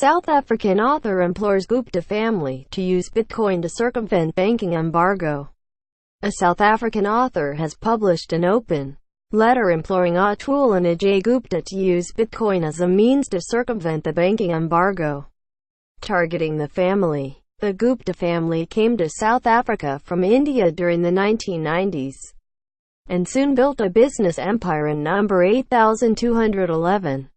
South African author implores Gupta family to use Bitcoin to circumvent banking embargo. A South African author has published an open letter imploring Atul and Ajay Gupta to use Bitcoin as a means to circumvent the banking embargo targeting the family. The Gupta family came to South Africa from India during the 1990s and soon built a business empire in number 8211,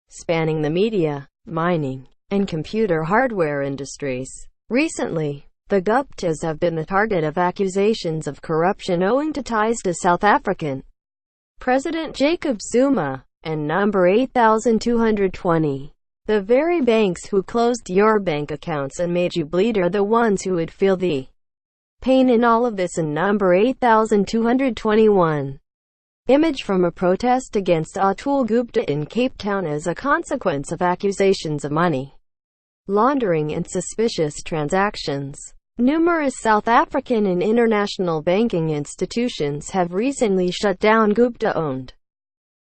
spanning the media, mining, and computer hardware industries. Recently, the Guptas have been the target of accusations of corruption owing to ties to South African President Jacob Zuma and number 8220. The very banks who closed your bank accounts and made you bleed are the ones who would feel the pain in all of this. And number 8221. Image from a protest against Atul Gupta in Cape Town as a consequence of accusations of money laundering and suspicious transactions. Numerous South African and international banking institutions have recently shut down Gupta-owned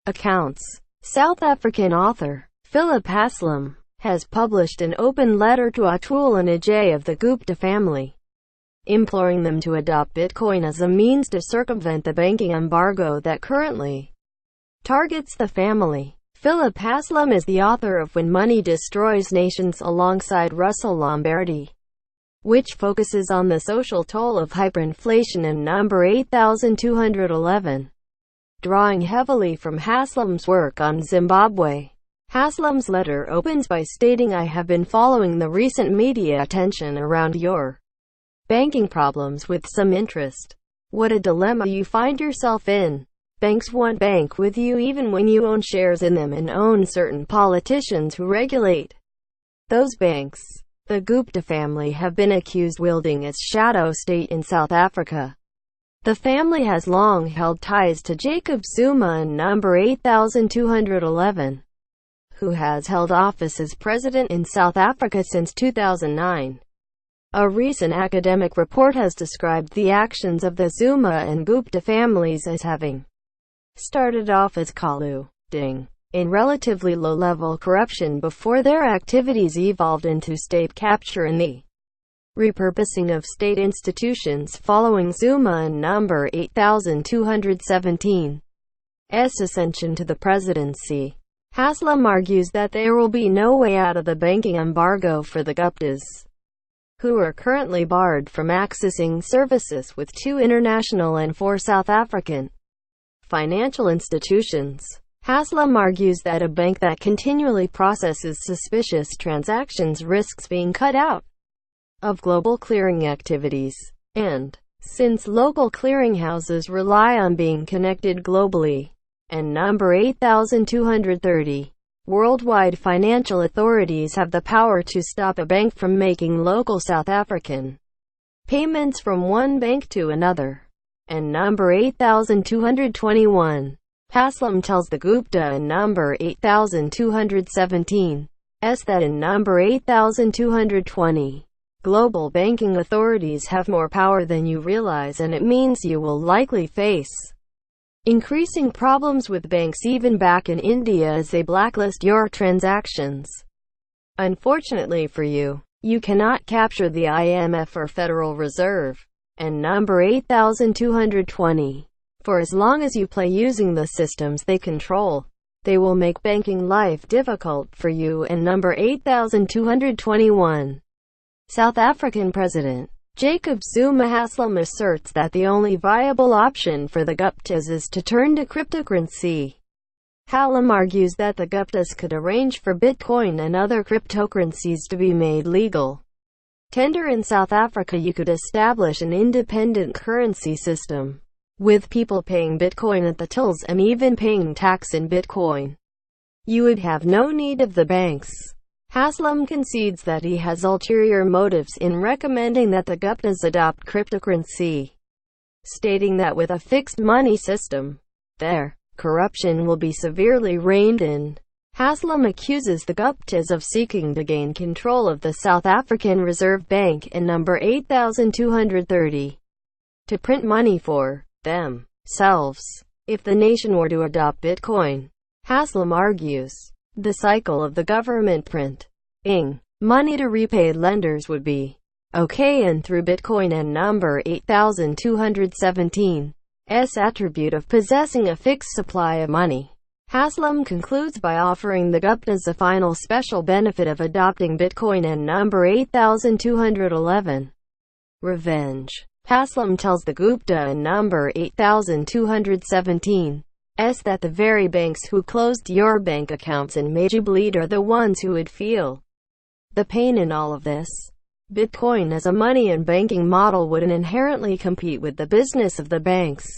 accounts. South African author Haslam has published an open letter to Atul and Ajay of the Gupta family, imploring them to adopt Bitcoin as a means to circumvent the banking embargo that currently targets the family. Haslam is the author of When Money Destroys Nations alongside Russell Lamberti, which focuses on the social toll of hyperinflation, and number 8211, drawing heavily from Haslam's work on Zimbabwe. Haslam's letter opens by stating, "I have been following the recent media attention around your banking problems with some interest. What a dilemma you find yourself in. Banks won't bank with you even when you own shares in them and own certain politicians who regulate those banks." The Gupta family have been accused of wielding its shadow state in South Africa. The family has long held ties to Jacob Zuma and number 8211, who has held office as president in South Africa since 2009. A recent academic report has described the actions of the Zuma and Gupta families as having started off as colluding in relatively low-level corruption before their activities evolved into state capture and the repurposing of state institutions following Zuma and number 8217's ascension to the presidency. Haslam argues that there will be no way out of the banking embargo for the Guptas, who are currently barred from accessing services with 2 international and 4 South African financial institutions. Haslam argues that a bank that continually processes suspicious transactions risks being cut out of global clearing activities, and since local clearinghouses rely on being connected globally, and number 8230, worldwide financial authorities have the power to stop a bank from making local South African payments from one bank to another. And number 8221. Haslam tells the Gupta and number 8217's that in number 8220, global banking authorities have more power than you realize, and it means you will likely face increasing problems with banks even back in India as they blacklist your transactions. Unfortunately for you, you cannot capture the IMF or Federal Reserve and number 8220. For as long as you play using the systems they control, they will make banking life difficult for you. And number 8221. South African President Jacob Zuma. Haslam asserts that the only viable option for the Guptas is to turn to cryptocurrency. Haslam argues that the Guptas could arrange for Bitcoin and other cryptocurrencies to be made legal tender in South Africa. You could establish an independent currency system, with people paying Bitcoin at the tills and even paying tax in Bitcoin. You would have no need of the banks. Haslam concedes that he has ulterior motives in recommending that the Guptas adopt cryptocurrency, stating that with a fixed money system, their corruption will be severely reined in. Haslam accuses the Guptas of seeking to gain control of the South African Reserve Bank and number 8230 to print money for themselves if the nation were to adopt Bitcoin. Haslam argues the cycle of the government print ing money to repaid lenders would be okay, and through Bitcoin and number 8217's attribute of possessing a fixed supply of money. Haslam concludes by offering the Guptas a final special benefit of adopting Bitcoin and number 8211. Revenge. Haslam tells the Gupta and number 8217's that the very banks who closed your bank accounts and made you bleed are the ones who would feel the pain in all of this. Bitcoin as a money and banking model wouldn't inherently compete with the business of the banks.